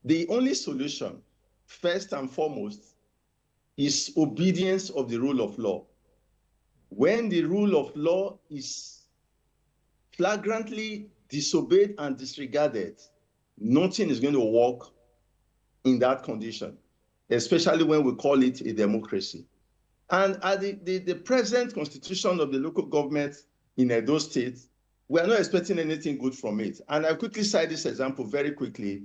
the only solution, first and foremost, is obedience of the rule of law. When the rule of law is flagrantly disobeyed and disregarded, nothing is going to work in that condition, especially when we call it a democracy. And at the present constitution of the local government in Edo State, we are not expecting anything good from it. And I quickly cite this example very quickly.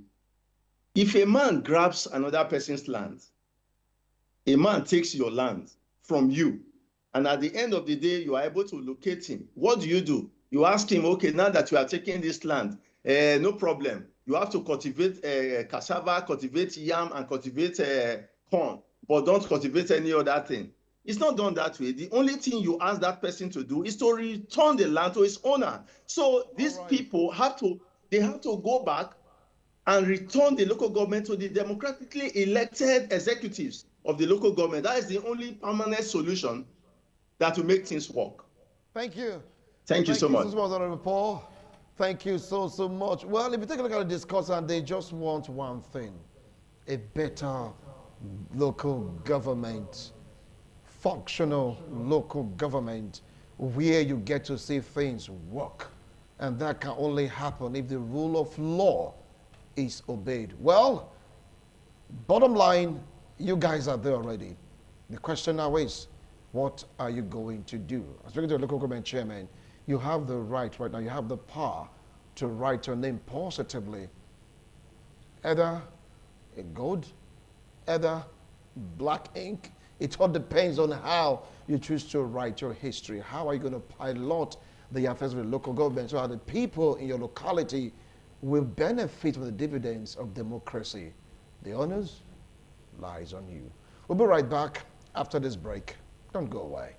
If a man grabs another person's land, a man takes your land from you, and at the end of the day, you are able to locate him, what do? You ask him, okay, now that you are taking this land, no problem. You have to cultivate cassava, cultivate yam, and cultivate corn, but don't cultivate any other thing. It's not done that way. The only thing you ask that person to do is to return the land to its owner. So these people have to go back and return the local government to the democratically elected executives of the local government. That is the only permanent solution that will make things work. Thank you. Thank you so much. Thank you so much, Honorable Paul. Thank you so much. Well, if you take a look at the discussion, they just want one thing: a better local government, functional local government, where you get to see things work. And that can only happen if the rule of law is obeyed. Well, bottom line, you guys are there already. The question now is, what are you going to do? I'm speaking to the local government chairman. You have the right now, you have the power to write your name positively. Either a gold, either black ink. It all depends on how you choose to write your history. How are you going to pilot the affairs of the local government so that the people in your locality will benefit from the dividends of democracy? The honors lies on you. We'll be right back after this break. Don't go away.